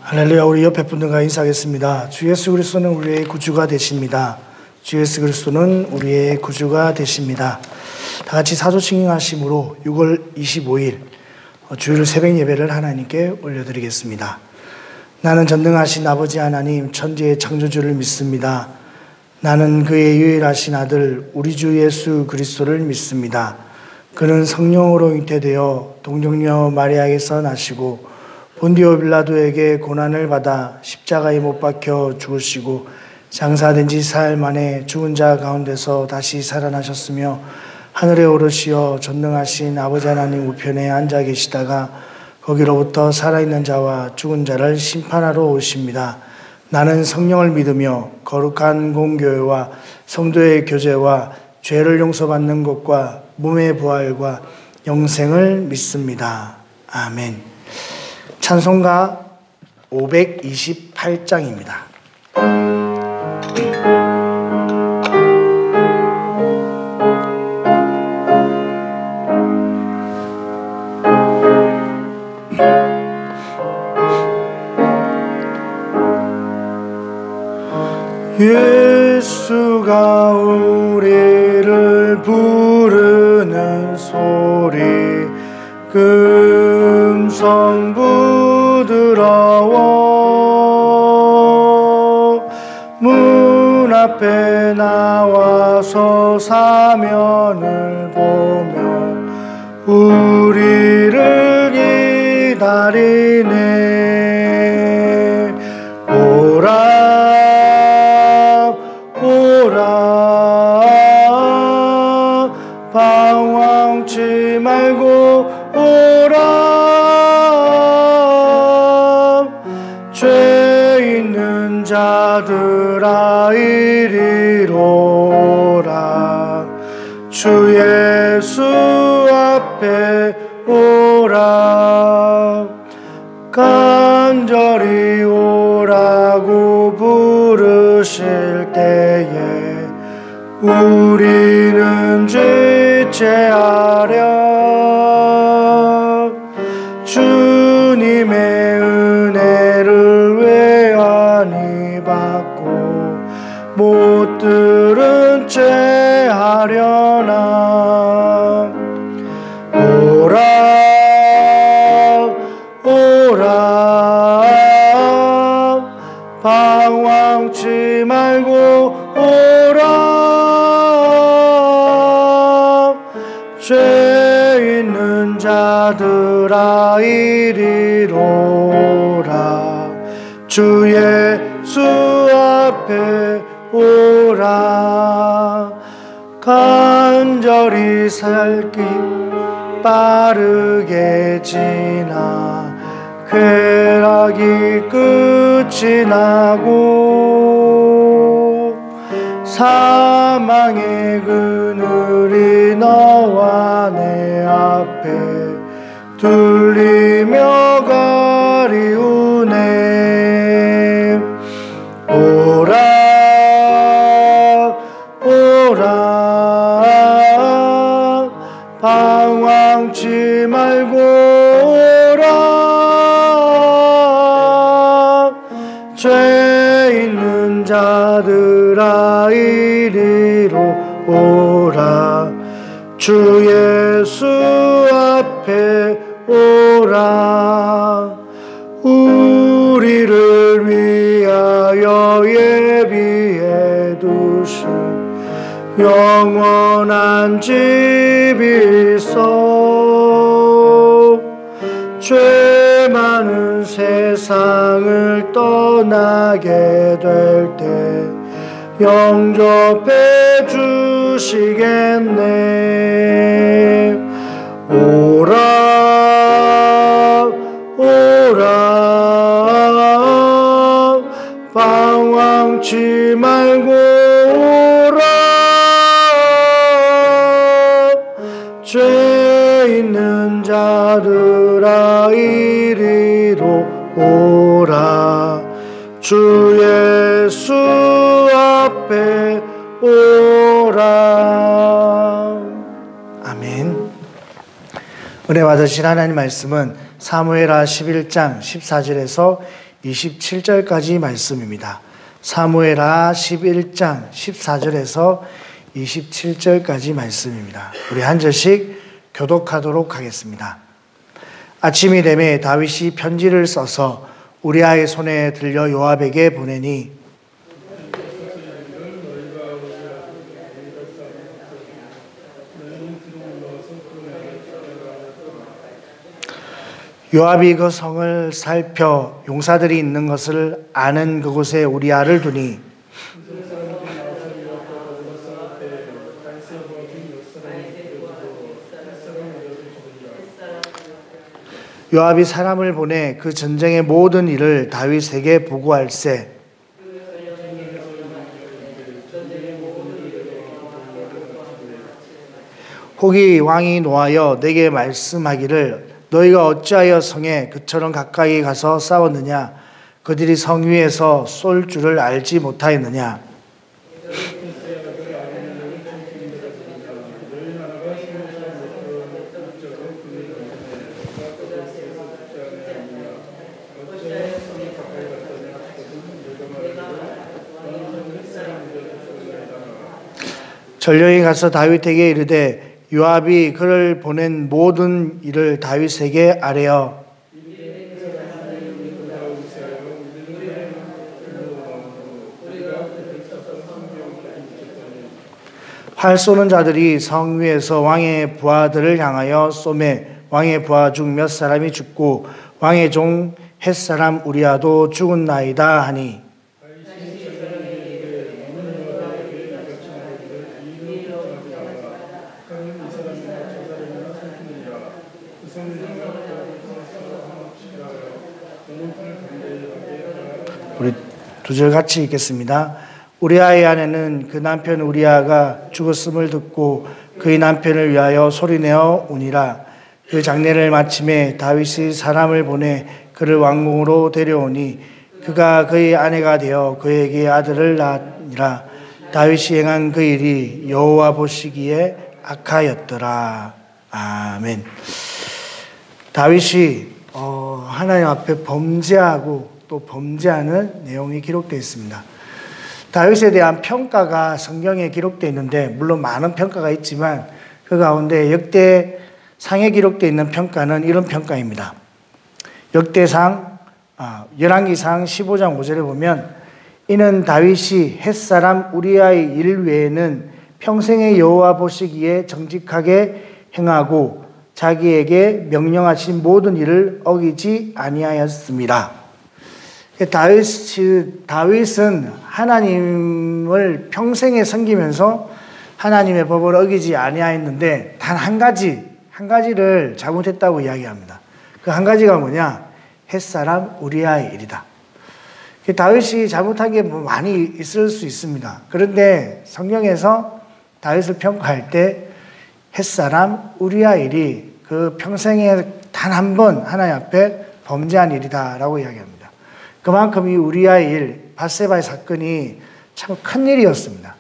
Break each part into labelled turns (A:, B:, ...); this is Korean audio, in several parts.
A: 할렐루야. 우리 옆에 분들과 인사하겠습니다. 주 예수 그리스도는 우리의 구주가 되십니다. 주 예수 그리스도는 우리의 구주가 되십니다. 다 같이 사도칭행하심으로 6월 25일 주일 새벽 예배를 하나님께 올려드리겠습니다. 나는 전능하신 아버지 하나님 천지의 창조주를 믿습니다. 나는 그의 유일하신 아들 우리 주 예수 그리스도를 믿습니다. 그는 성령으로 잉태되어 동정녀 마리아에게서 나시고 본디오 빌라도에게 고난을 받아 십자가에 못 박혀 죽으시고 장사된 지 사흘 만에 죽은 자 가운데서 다시 살아나셨으며 하늘에 오르시어 전능하신 아버지 하나님 우편에 앉아 계시다가 거기로부터 살아있는 자와 죽은 자를 심판하러 오십니다. 나는 성령을 믿으며 거룩한 공교회와 성도의 교제와 죄를 용서받는 것과 몸의 부활과 영생을 믿습니다. 아멘. 찬송가 528장입니다. 예수가 우리를 부르는 소리 금성 부드러워 문 앞에 나와서 사면을 보며 우리를 기다리네. 오라 오라 방황치 말고 오라 죄 있는 자들아 이리로 오라 주 예수 앞에 오라 간절히 오라고 부르실 때에 우리는 지체하려 주님의 은혜를 왜 아니 받고 못 들은 채 하려나. 오라 오라 방황치 말고 오라 죄 있는 자들아 이리로 오라 주 예수 앞에 오라. 간절히 살길 빠르게 지나 쾌락이 끝이 나고 사망의 그늘이 너와 내 앞에 둘리며 가리우네. 오라 오라 방황치 말고 오라 죄 있는 자들아 이리로 오라 주 예수 앞에 오라. 우리를 위하여 예비해 두신 영원한 집이 있어 죄 많은 세상을 떠나게 될 때 영접해 주시겠네. 오라 오라 방황치 말고 오라 죄 있는 자들아 이리로 오라 주 예수 앞에 오라. 아멘. 은혜 받으신 하나님 말씀은 사무엘하 11장 14절에서 27절까지 말씀입니다. 사무엘하 11장 14절에서 27절까지 말씀입니다. 우리 한 절씩 교독하도록 하겠습니다. 아침이 되매 다윗이 편지를 써서 우리아의 손에 들려 요압에게 보내니 요압이 그 성을 살펴 용사들이 있는 것을 아는 그곳에 우리아를 두니 요압이 사람을 보내 그 전쟁의 모든 일을 다윗에게 보고할세. 혹이 왕이 노하여 내게 말씀하기를 너희가 어찌하여 성에 그처럼 가까이 가서 싸웠느냐? 그들이 성 위에서 쏠 줄을 알지 못하였느냐? 전령이 가서 다윗에게 이르되 요압이 그를 보낸 모든 일을 다윗에게 아뢰어 활 쏘는 자들이 성 위에서 왕의 부하들을 향하여 쏘매 왕의 부하 중 몇 사람이 죽고 왕의 종 햇사람 우리아도 죽었나이다 하니 우리 두 절 같이 읽겠습니다. 우리아의 아내는 그 남편 우리아가 죽었음을 듣고 그의 남편을 위하여 소리내어 우니라. 그 장례를 마침에 다윗이 사람을 보내 그를 왕궁으로 데려오니 그가 그의 아내가 되어 그에게 아들을 낳으니라. 다윗이 행한 그 일이 여호와 보시기에 악하였더라. 아멘. 다윗이 하나님 앞에 범죄하고 또 범죄하는 내용이 기록되어 있습니다. 다윗에 대한 평가가 성경에 기록되어 있는데 물론 많은 평가가 있지만 그 가운데 역대상에 기록되어 있는 평가는 이런 평가입니다. 역대상 열왕기상 15장 5절에 보면 이는 다윗이 햇사람 우리아의 일 외에는 평생의 여호와 보시기에 정직하게 행하고 자기에게 명령하신 모든 일을 어기지 아니하였습니다. 다윗은 하나님을 평생에 섬기면서 하나님의 법을 어기지 아니하였는데 단 한 가지를 잘못했다고 이야기합니다. 그 한 가지가 뭐냐? 햇사람 우리아의 일이다. 다윗이 잘못한 게 많이 있을 수 있습니다. 그런데 성경에서 다윗을 평가할 때 햇사람 우리아의 일이 그 평생에 단 한 번 하나님 앞에 범죄한 일이다라고 이야기합니다. 그만큼 이 우리아의 일, 밧세바의 사건이 참 큰 일이었습니다.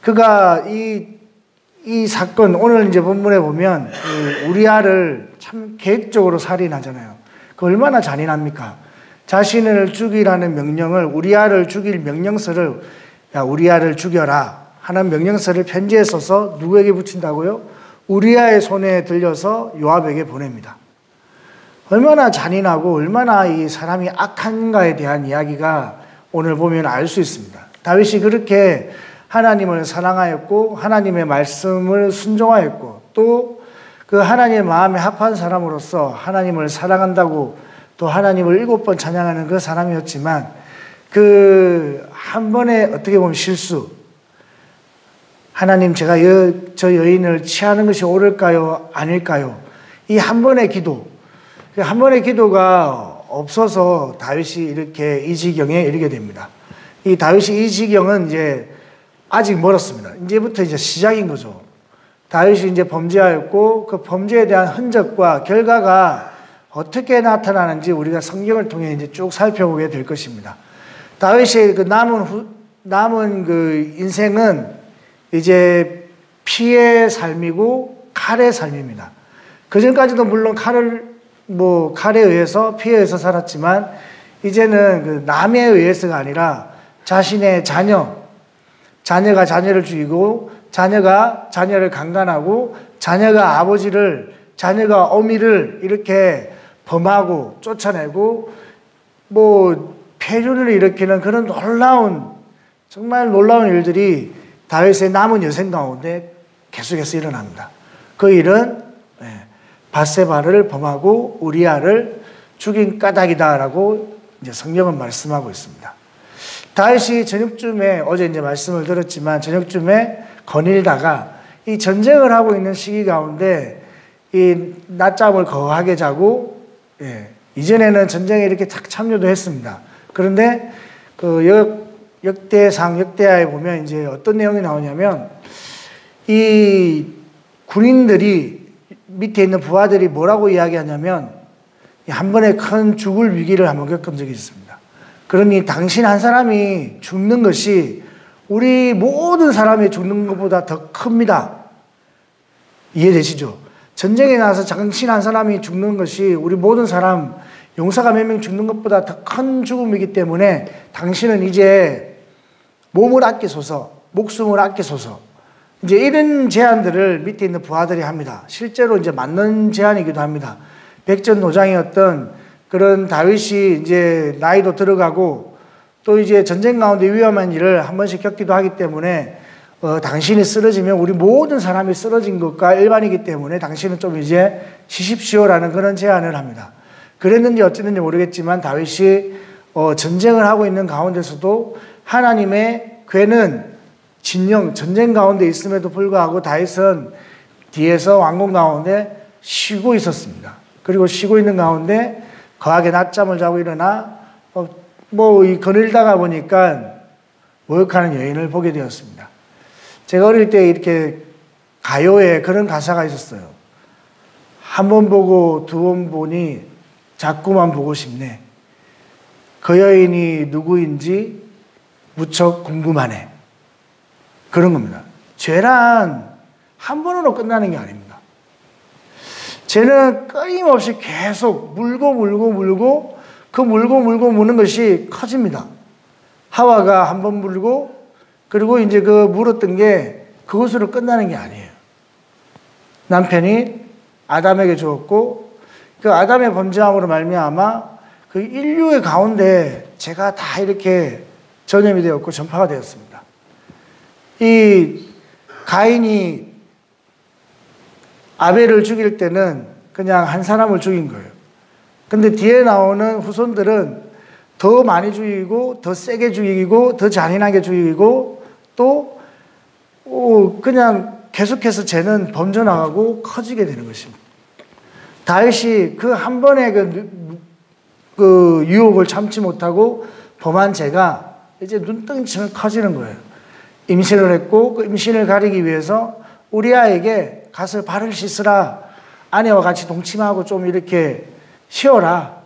A: 그가 이 사건, 오늘 이제 본문에 보면 우리아를 참 계획적으로 살인하잖아요. 그 얼마나 잔인합니까? 자신을 죽이라는 명령을, 우리아를 죽일 명령서를, 야, 우리아를 죽여라 하는 명령서를 편지에 써서 누구에게 붙인다고요? 우리아의 손에 들려서 요압에게 보냅니다. 얼마나 잔인하고 얼마나 이 사람이 악한가에 대한 이야기가 오늘 보면 알 수 있습니다. 다윗이 그렇게 하나님을 사랑하였고 하나님의 말씀을 순종하였고 또 그 하나님의 마음에 합한 사람으로서 하나님을 사랑한다고 또 하나님을 7번 찬양하는 그 사람이었지만 그 한 번의 어떻게 보면 실수, 하나님 제가 저 여인을 취하는 것이 옳을까요? 아닐까요? 이 한 번의 기도, 한 번의 기도가 없어서 다윗이 이렇게 이 지경에 이르게 됩니다. 이 다윗이 이 지경은 이제 아직 멀었습니다. 이제부터 이제 시작인 거죠. 다윗이 이제 범죄하였고 그 범죄에 대한 흔적과 결과가 어떻게 나타나는지 우리가 성경을 통해 이제 쭉 살펴보게 될 것입니다. 다윗의 그 남은 그 인생은 이제 피의 삶이고 칼의 삶입니다. 그전까지도 물론 칼에 의해서, 피해 의해서 살았지만, 이제는 그 남에 의해서가 아니라 자신의 자녀가 자녀를 죽이고, 자녀가 자녀를 강간하고, 자녀가 어미를 이렇게 범하고 쫓아내고, 폐륜을 일으키는 그런 정말 놀라운 일들이 다윗의 남은 여생 가운데 계속해서 일어납니다. 그 일은 밧세바를 범하고 우리아를 죽인 까닭이다라고 이제 성경은 말씀하고 있습니다. 다윗이 저녁쯤에, 어제 이제 말씀을 들었지만 저녁쯤에 거닐다가 이 전쟁을 하고 있는 시기 가운데 이 낮잠을 거하게 자고, 이전에는 전쟁에 이렇게 참여도 했습니다. 그런데 그 역대하에 보면 이제 어떤 내용이 나오냐면, 이 군인들이 밑에 있는 부하들이 뭐라고 이야기하냐면, 한 번에 큰 죽을 위기를 한번 겪은 적이 있습니다. 그러니 당신 한 사람이 죽는 것이 우리 모든 사람이 죽는 것보다 더 큽니다. 이해되시죠? 전쟁에 나가서 당신 한 사람이 죽는 것이 우리 모든 사람, 용사가 몇 명 죽는 것보다 더 큰 죽음이기 때문에 당신은 이제 몸을 아끼소서, 목숨을 아끼소서. 이제 이런 제안들을 밑에 있는 부하들이 합니다. 실제로 이제 맞는 제안이기도 합니다. 백전노장이었던 그런 다윗이 이제 나이도 들어가고 또 이제 전쟁 가운데 위험한 일을 한 번씩 겪기도 하기 때문에 당신이 쓰러지면 우리 모든 사람이 쓰러진 것과 일반이기 때문에 당신은 좀 이제 쉬십시오라는 그런 제안을 합니다. 그랬는지 어쨌는지 모르겠지만 다윗이 전쟁을 하고 있는 가운데서도 하나님의 괴는 전쟁 가운데 있음에도 불구하고 다윗은 뒤에서 왕궁 가운데 쉬고 있었습니다. 그리고 쉬고 있는 가운데 거하게 낮잠을 자고 일어나 거닐다가 보니까 목욕하는 여인을 보게 되었습니다. 제가 어릴 때 이렇게 가요에 그런 가사가 있었어요. 한 번 보고 두 번 보니 자꾸만 보고 싶네. 그 여인이 누구인지 무척 궁금하네. 그런 겁니다. 죄란 한 번으로 끝나는 게 아닙니다. 죄는 끊임없이 계속 물고 그 물고 무는 것이 커집니다. 하와가 한 번 물고 그리고 이제 그 물었던 게 그것으로 끝나는 게 아니에요. 남편이 아담에게 주었고 그 아담의 범죄함으로 말미암아 그 인류의 가운데 죄가 다 이렇게 전염이 되었고 전파가 되었습니다. 이 가인이 아벨을 죽일 때는 그냥 한 사람을 죽인 거예요. 근데 뒤에 나오는 후손들은 더 많이 죽이고 더 세게 죽이고 더 잔인하게 죽이고 또 그냥 계속해서 죄는 번져나가고 커지게 되는 것입니다. 다윗이 그 한 번의 그 유혹을 참지 못하고 범한 죄가 이제 눈덩이 치면 커지는 거예요. 임신을 했고 그 임신을 가리기 위해서 우리아에게 가서 발을 씻으라. 아내와 같이 동침하고 좀 이렇게 쉬어라.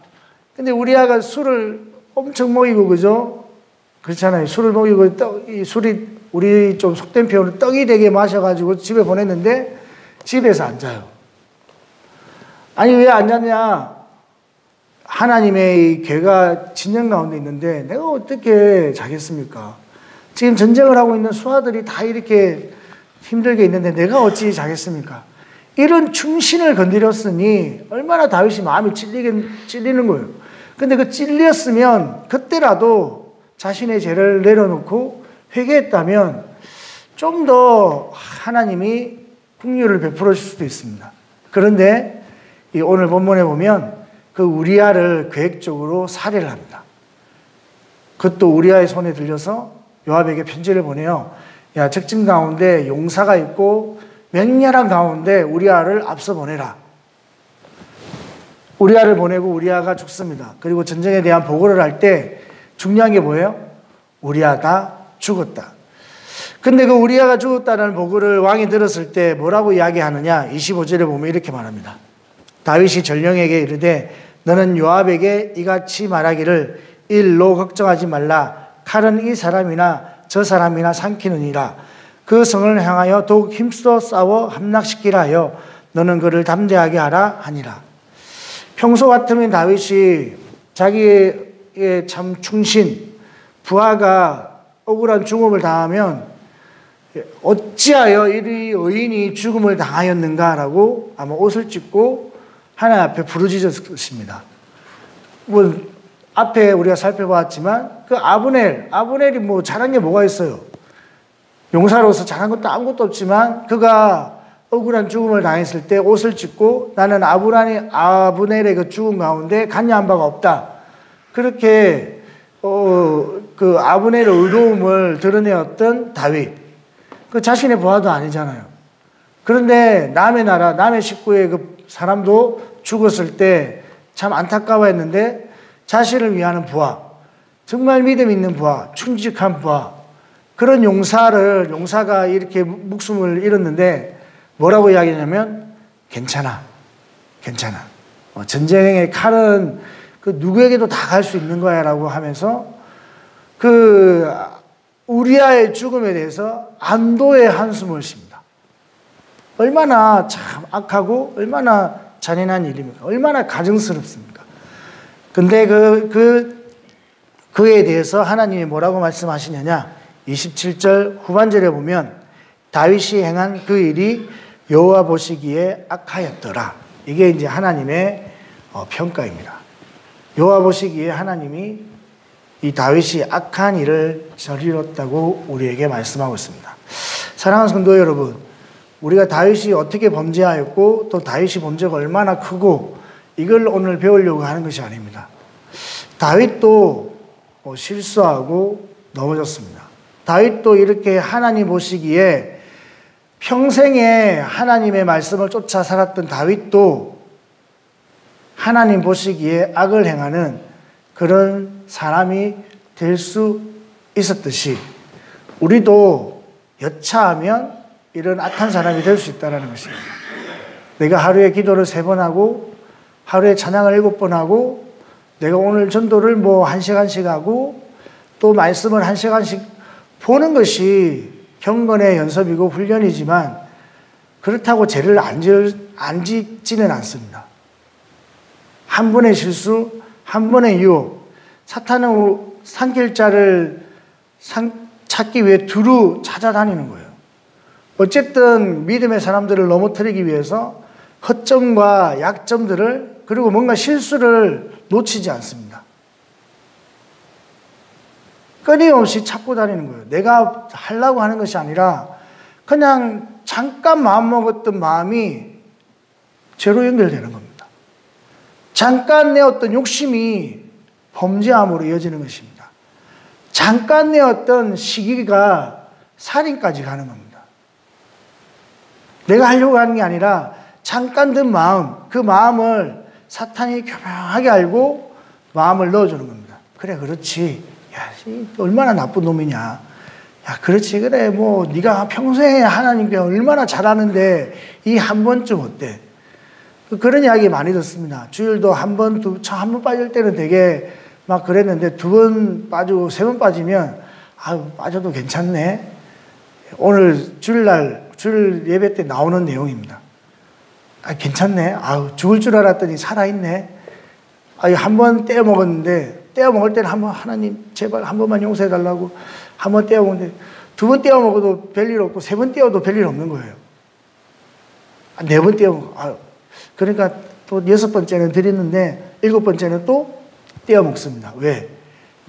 A: 근데 우리아가 술을 엄청 먹이고 그죠? 그렇잖아요. 술을 먹이고 이 술이 우리 좀 속된 표현으로 떡이 되게 마셔가지고 집에 보냈는데 집에서 안 자요. 아니 왜 안 잤냐? 하나님의 괴가 진영 가운데 있는데 내가 어떻게 자겠습니까? 지금 전쟁을 하고 있는 수하들이 다 이렇게 힘들게 있는데 내가 어찌 자겠습니까? 이런 충신을 건드렸으니 얼마나 다윗이 마음이 찔리는 거예요. 근데 그 찔렸으면 그때라도 자신의 죄를 내려놓고 회개했다면 좀 더 하나님이 긍휼을 베풀어 줄 수도 있습니다. 그런데 이 오늘 본문에 보면 그 우리아를 계획적으로 살해를 합니다. 그것도 우리아의 손에 들려서 요압에게 편지를 보내요. 야, 적진 가운데 용사가 있고 맹렬한 가운데 우리아를 앞서 보내라. 우리아를 보내고 우리아가 죽습니다. 그리고 전쟁에 대한 보고를 할 때 중요한 게 뭐예요? 우리아가 죽었다. 근데 그 우리아가 죽었다는 보고를 왕이 들었을 때 뭐라고 이야기하느냐? 25절에 보면 이렇게 말합니다. 다윗이 전령에게 이르되 너는 요압에게 이같이 말하기를 일로 걱정하지 말라. 칼은 이 사람이나 저 사람이나 삼키느니라. 그 성을 향하여 더욱 힘써 싸워 함락시키라 하여 너는 그를 담대하게 하라 하니라. 평소 같으면 다윗이 자기의 참 충신, 부하가 억울한 죽음을 당하면 어찌하여 이 의인이 죽음을 당하였는가라고 아마 옷을 찢고 하나님 앞에 부르짖었을 것입니다. 뭐 앞에 우리가 살펴봤지만 그 아브넬이 뭐 잘한 게 뭐가 있어요? 용사로서 잘한 것도 아무것도 없지만 그가 억울한 죽음을 당했을 때 옷을 찢고 나는 아브넬의 그 죽음 가운데 관여한 바가 없다. 그렇게 그 아브넬의 의로움을 드러내었던 다윗. 그 자신의 부하도 아니잖아요. 그런데 남의 나라, 남의 식구의 그 사람도 죽었을 때 참 안타까워했는데 자신을 위하는 부하, 정말 믿음 있는 부하, 충직한 부하, 그런 용사가 이렇게 목숨을 잃었는데 뭐라고 이야기하냐면 괜찮아. 전쟁의 칼은 그 누구에게도 다 갈 수 있는 거야 라고 하면서 그 우리아의 죽음에 대해서 안도의 한숨을 쉽니다. 얼마나 참 악하고 얼마나 잔인한 일입니까? 얼마나 가증스럽습니까? 근데 그에 대해서 하나님이 뭐라고 말씀하시느냐? 27절 후반절에 보면 다윗이 행한 그 일이 여호와 보시기에 악하였더라. 이게 이제 하나님의 평가입니다. 여호와 보시기에 하나님이 이 다윗이 악한 일을 저질렀다고 우리에게 말씀하고 있습니다. 사랑하는 성도 여러분, 우리가 다윗이 어떻게 범죄하였고 또 다윗이 범죄가 얼마나 크고 이걸 오늘 배우려고 하는 것이 아닙니다. 다윗도 실수하고 넘어졌습니다. 다윗도 이렇게 하나님 보시기에 평생에 하나님의 말씀을 쫓아 살았던 다윗도 하나님 보시기에 악을 행하는 그런 사람이 될 수 있었듯이 우리도 여차하면 이런 악한 사람이 될 수 있다는 것입니다. 내가 하루에 기도를 3번 하고 하루에 찬양을 7번 하고 내가 오늘 전도를 뭐 1시간씩 하고 또 말씀을 1시간씩 보는 것이 경건의 연습이고 훈련이지만 그렇다고 죄를 안 짓지는 않습니다. 한 번의 실수, 한 번의 유혹, 사탄은 산길자를 찾기 위해 두루 찾아다니는 거예요. 어쨌든 믿음의 사람들을 넘어뜨리기 위해서 허점과 약점들을 그리고 뭔가 실수를 놓치지 않습니다. 끊임없이 찾고 다니는 거예요. 내가 하려고 하는 것이 아니라 그냥 잠깐 마음먹었던 마음이 죄로 연결되는 겁니다. 잠깐 내 어떤 욕심이 범죄함으로 이어지는 것입니다. 잠깐 내 어떤 시기가 살인까지 가는 겁니다. 내가 하려고 하는 게 아니라 잠깐 든 마음, 그 마음을 사탄이 교묘하게 알고 마음을 넣어주는 겁니다. 그래, 그렇지. 야, 얼마나 나쁜 놈이냐. 야, 그렇지. 그래, 뭐 네가 평소에 하나님께 얼마나 잘하는데 이 한 번쯤 어때? 그런 이야기 많이 듣습니다. 주일도 한 번 빠질 때는 되게 막 그랬는데 2번 빠지고 3번 빠지면 빠져도 괜찮네. 오늘 주일 예배 때 나오는 내용입니다. 괜찮네. 죽을 줄 알았더니 살아있네. 한 번 떼어 먹었는데 떼어 먹을 때는 한번 하나님 제발 한 번만 용서해 달라고 한 번 떼어 먹는데 2번 떼어 먹어도 별일 없고 3번 떼어도 별일 없는 거예요. 4번 떼어 먹어. 그러니까 또 6번째는 드리는데 7번째는 또 떼어 먹습니다. 왜?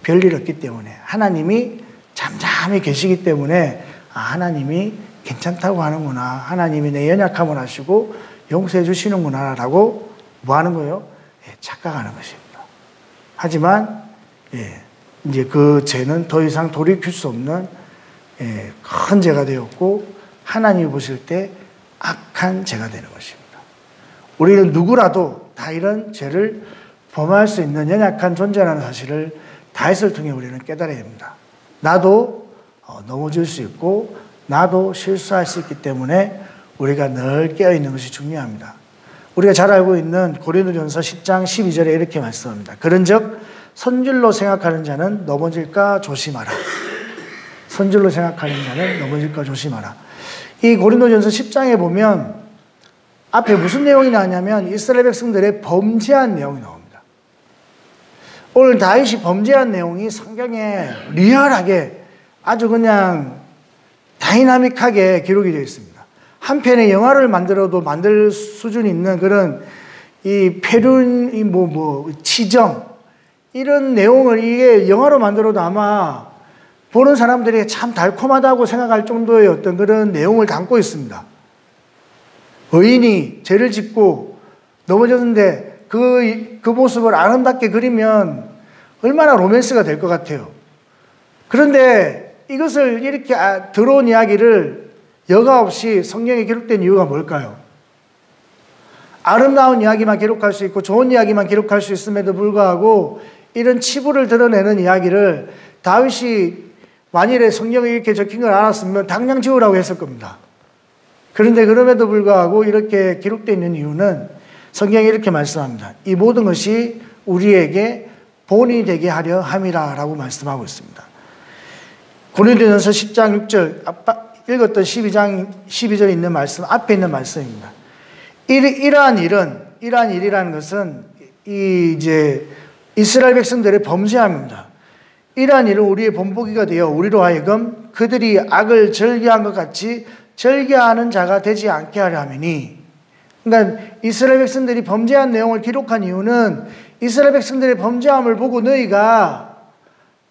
A: 별일 없기 때문에. 하나님이 잠잠히 계시기 때문에 하나님이 괜찮다고 하는구나. 하나님이 내 연약함을 아시고 용서해 주시는구나 라고 뭐 하는 거예요? 착각하는 것입니다. 하지만 이제 그 죄는 더 이상 돌이킬 수 없는 큰 죄가 되었고 하나님이 보실 때 악한 죄가 되는 것입니다. 우리는 누구라도 다 이런 죄를 범할 수 있는 연약한 존재라는 사실을 다윗을 통해 우리는 깨달아야 됩니다. 나도 넘어질 수 있고 나도 실수할 수 있기 때문에 우리가 늘 깨어있는 것이 중요합니다. 우리가 잘 알고 있는 고린도전서 10장 12절에 이렇게 말씀합니다. 그런즉 선줄로 생각하는 자는 넘어질까 조심하라. 선줄로 생각하는 자는 넘어질까 조심하라. 이 고린도전서 10장에 보면 앞에 무슨 내용이 나오냐면 이스라엘 백성들의 범죄한 내용이 나옵니다. 오늘 다윗이 범죄한 내용이 성경에 리얼하게 아주 그냥 다이나믹하게 기록이 되어 있습니다. 한 편의 영화를 만들어도 만들 수준이 있는 그런 이 패륜, 치정, 이런 내용을 이게 영화로 만들어도 아마 보는 사람들이 참 달콤하다고 생각할 정도의 어떤 그런 내용을 담고 있습니다. 의인이 죄를 짓고 넘어졌는데 그 모습을 아름답게 그리면 얼마나 로맨스가 될 것 같아요. 그런데 이것을 이렇게 더러운 이야기를 여과 없이 성경에 기록된 이유가 뭘까요? 아름다운 이야기만 기록할 수 있고 좋은 이야기만 기록할 수 있음에도 불구하고 이런 치부를 드러내는 이야기를 다윗이 만일에 성경에 이렇게 적힌 걸 알았으면 당장 지우라고 했을 겁니다. 그런데 그럼에도 불구하고 이렇게 기록되어 있는 이유는 성경이 이렇게 말씀합니다. 이 모든 것이 우리에게 본이 되게 하려 함이라 라고 말씀하고 있습니다. 고린도전서 10장 6절 아까 읽었던 12절에 있는 말씀 앞에 있는 말씀입니다. 이러한 일이라는 것은 이제 이스라엘 백성들의 범죄함입니다. 이러한 일은 우리의 본보기가 되어 우리로 하여금 그들이 악을 절개한 것 같이 절개하는 자가 되지 않게 하려 함이니. 그러니까 이스라엘 백성들이 범죄한 내용을 기록한 이유는 이스라엘 백성들의 범죄함을 보고 너희가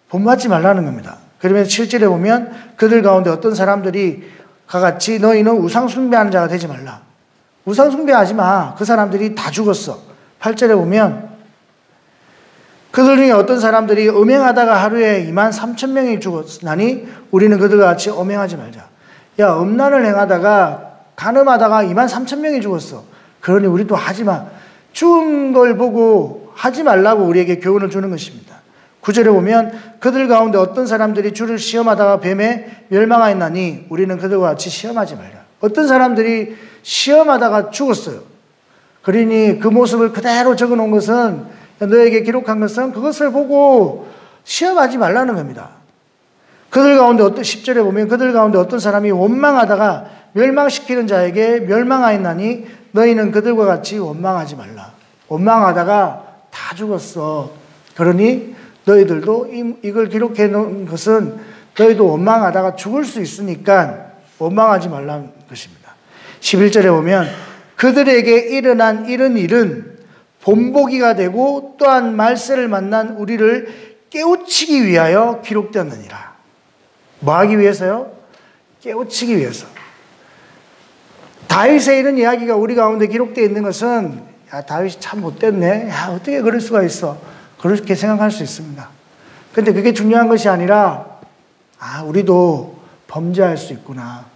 A: 본받지 말라는 겁니다. 그러면서 7절에 보면 그들 가운데 어떤 사람들이 같이 너희는 우상 숭배하는 자가 되지 말라. 우상 숭배하지 마. 그 사람들이 다 죽었어. 8절에 보면 그들 중에 어떤 사람들이 음행하다가 하루에 23,000명이 죽었나니 우리는 그들과 같이 음행하지 말자. 야, 음란을 행하다가 간음하다가 23,000명이 죽었어. 그러니 우리도 하지 마. 죽은 걸 보고 하지 말라고 우리에게 교훈을 주는 것입니다. 9절에 보면 그들 가운데 어떤 사람들이 주를 시험하다가 뱀에 멸망하였나니 우리는 그들과 같이 시험하지 말자. 어떤 사람들이 시험하다가 죽었어요. 그러니 그 모습을 그대로 적어놓은 것은 너에게 기록한 것은 그것을 보고 시험하지 말라는 겁니다. 그들 가운데 10절에 보면 그들 가운데 어떤 사람이 원망하다가 멸망시키는 자에게 멸망하였나니 너희는 그들과 같이 원망하지 말라. 원망하다가 다 죽었어. 그러니 너희들도 이걸 기록해 놓은 것은 너희도 원망하다가 죽을 수 있으니까 원망하지 말라는 것입니다. 11절에 보면 그들에게 일어난 이런 일은 본보기가 되고 또한 말세를 만난 우리를 깨우치기 위하여 기록되었느니라. 뭐 하기 위해서요? 깨우치기 위해서. 다윗의 이런 이야기가 우리 가운데 기록되어 있는 것은 야, 다윗이 참 못됐네. 야, 어떻게 그럴 수가 있어. 그렇게 생각할 수 있습니다. 근데 그게 중요한 것이 아니라 우리도 범죄할 수 있구나.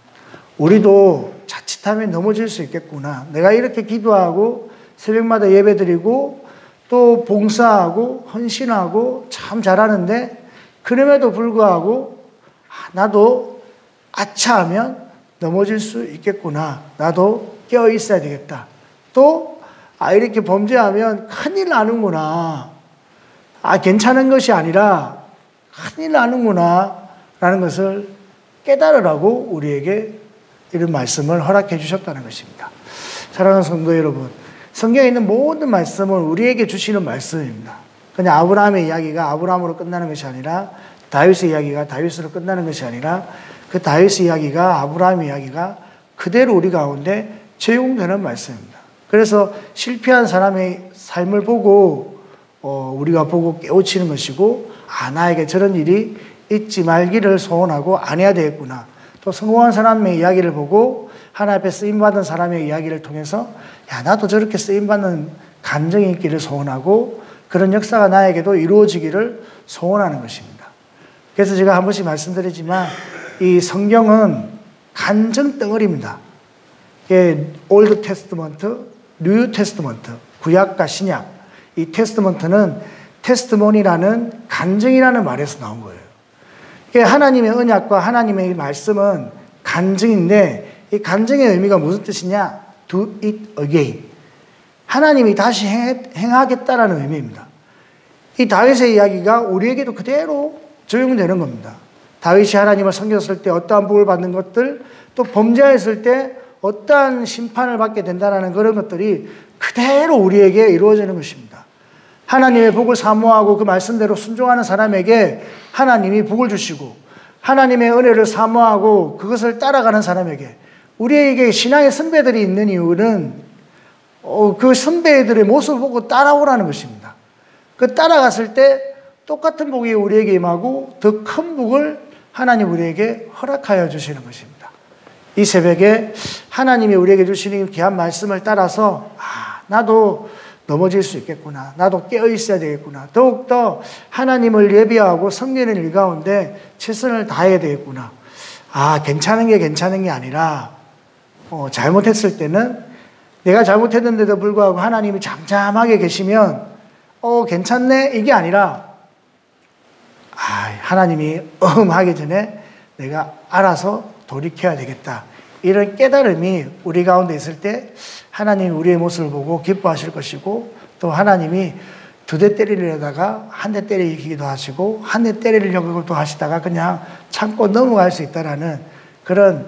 A: 우리도 자칫하면 넘어질 수 있겠구나. 내가 이렇게 기도하고 새벽마다 예배드리고 또 봉사하고 헌신하고 참 잘하는데 그럼에도 불구하고 나도 아차하면 넘어질 수 있겠구나. 나도 깨어 있어야 되겠다. 또 이렇게 범죄하면 큰일 나는구나. 괜찮은 것이 아니라 큰일 나는구나 라는 것을 깨달으라고 우리에게 이런 말씀을 허락해 주셨다는 것입니다. 사랑하는 성도 여러분, 성경에 있는 모든 말씀은 우리에게 주시는 말씀입니다. 그냥 아브라함의 이야기가 아브라함으로 끝나는 것이 아니라 다윗의 이야기가 다윗으로 끝나는 것이 아니라 그 다윗의 이야기가 아브라함의 이야기가 그대로 우리 가운데 적용되는 말씀입니다. 그래서 실패한 사람의 삶을 보고 우리가 보고 깨우치는 것이고 나에게 저런 일이 있지 말기를 소원하고 안 해야 되겠구나. 또 성공한 사람의 이야기를 보고 하나님 앞에 쓰임받은 사람의 이야기를 통해서 나도 저렇게 쓰임받는 감정이 있기를 소원하고 그런 역사가 나에게도 이루어지기를 소원하는 것입니다. 그래서 제가 한 번씩 말씀드리지만 이 성경은 간증 덩어리입니다. 올드 테스트먼트, 뉴 테스트먼트, 구약과 신약. 이 테스트먼트는 테스트모니라는 간증이라는 말에서 나온 거예요. 하나님의 언약과 하나님의 말씀은 간증인데 이 간증의 의미가 무슨 뜻이냐? Do it again. 하나님이 다시 행하겠다라는 의미입니다. 이 다윗의 이야기가 우리에게도 그대로 적용되는 겁니다. 다윗이 하나님을 섬겼을 때 어떠한 복을 받는 것들, 또 범죄했을 때 어떠한 심판을 받게 된다는 그런 것들이 그대로 우리에게 이루어지는 것입니다. 하나님의 복을 사모하고 그 말씀대로 순종하는 사람에게 하나님이 복을 주시고, 하나님의 은혜를 사모하고 그것을 따라가는 사람에게, 우리에게 신앙의 선배들이 있는 이유는 그 선배들의 모습을 보고 따라오라는 것입니다. 그 따라갔을 때 똑같은 복이 우리에게 임하고 더 큰 복을 하나님 우리에게 허락하여 주시는 것입니다. 이 새벽에 하나님이 우리에게 주시는 귀한 말씀을 따라서 나도 넘어질 수 있겠구나, 나도 깨어 있어야 되겠구나, 더욱더 하나님을 예비하고 섬기는 일 가운데 최선을 다해야 되겠구나. 괜찮은 게 아니라 잘못했을 때는 내가 잘못했는데도 불구하고 하나님이 잠잠하게 계시면 괜찮네 이게 아니라 하나님이 하기 전에 내가 알아서 돌이켜야 되겠다. 이런 깨달음이 우리 가운데 있을 때 하나님이 우리의 모습을 보고 기뻐하실 것이고, 또 하나님이 2대 때리려다가 1대 때리기도 하시고 1대 때리려고 또 하시다가 그냥 참고 넘어갈 수 있다라는 그런,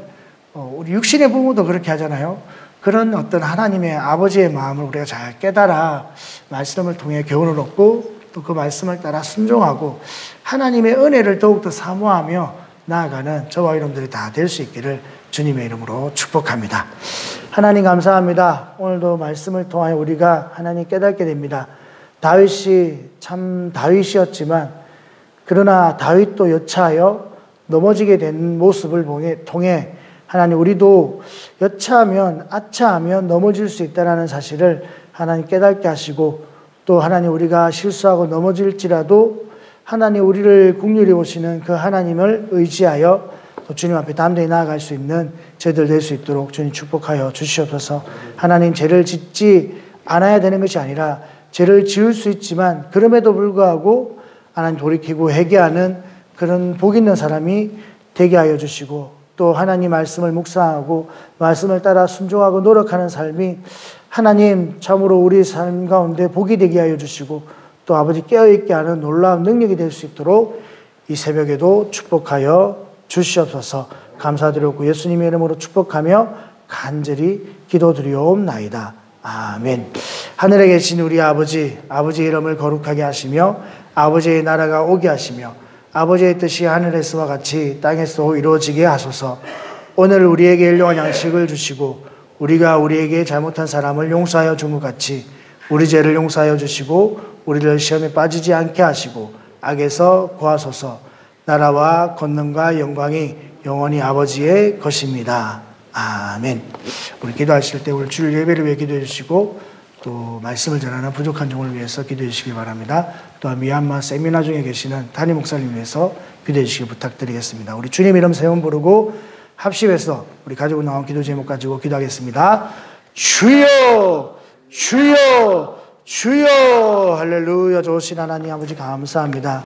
A: 우리 육신의 부모도 그렇게 하잖아요. 그런 어떤 하나님의 아버지의 마음을 우리가 잘 깨달아 말씀을 통해 교훈을 얻고 또 그 말씀을 따라 순종하고 하나님의 은혜를 더욱더 사모하며 나아가는 저와 여러분들이 다 될 수 있기를 주님의 이름으로 축복합니다. 하나님 감사합니다. 오늘도 말씀을 통하여 우리가 하나님 깨닫게 됩니다. 다윗이 참 다윗이었지만, 그러나 다윗도 여차하여 넘어지게 된 모습을 통해 하나님 우리도 여차하면 아차하면 넘어질 수 있다는 사실을 하나님 깨닫게 하시고, 또 하나님 우리가 실수하고 넘어질지라도 하나님 우리를 긍휼히 보시는 그 하나님을 의지하여 또 주님 앞에 담대히 나아갈 수 있는 저희들 될 수 있도록 주님 축복하여 주시옵소서. 하나님 죄를 짓지 않아야 되는 것이 아니라 죄를 지을 수 있지만 그럼에도 불구하고 하나님 돌이키고 회개하는 그런 복 있는 사람이 되게 하여 주시고, 또 하나님 말씀을 묵상하고 말씀을 따라 순종하고 노력하는 삶이 하나님 참으로 우리 삶 가운데 복이 되게 하여 주시고, 또 아버지 깨어있게 하는 놀라운 능력이 될 수 있도록 이 새벽에도 축복하여 주시옵소서. 감사드렸고 예수님의 이름으로 축복하며 간절히 기도드리옵나이다. 아멘. 하늘에 계신 우리 아버지, 아버지의 이름을 거룩하게 하시며 아버지의 나라가 오게 하시며 아버지의 뜻이 하늘에서와 같이 땅에서 이루어지게 하소서. 오늘 우리에게 일용할 양식을 주시고 우리가 우리에게 잘못한 사람을 용서하여 준 것 같이 우리 죄를 용서하여 주시고 우리를 시험에 빠지지 않게 하시고 악에서 구하소서. 나라와 권능과 영광이 영원히 아버지의 것입니다. 아멘. 우리 기도하실 때 오늘 주일 예배를 위해 기도해 주시고 또 말씀을 전하는 부족한 종을 위해서 기도해 주시기 바랍니다. 또한 미얀마 세미나 중에 계시는 담임 목사님 위해서 기도해 주시기 부탁드리겠습니다. 우리 주님 이름 세 번 부르고 합심해서 우리 가지고 나온 기도 제목 가지고 기도하겠습니다. 주여 주여 주여. 할렐루야. 좋으신 하나님 아버지 감사합니다.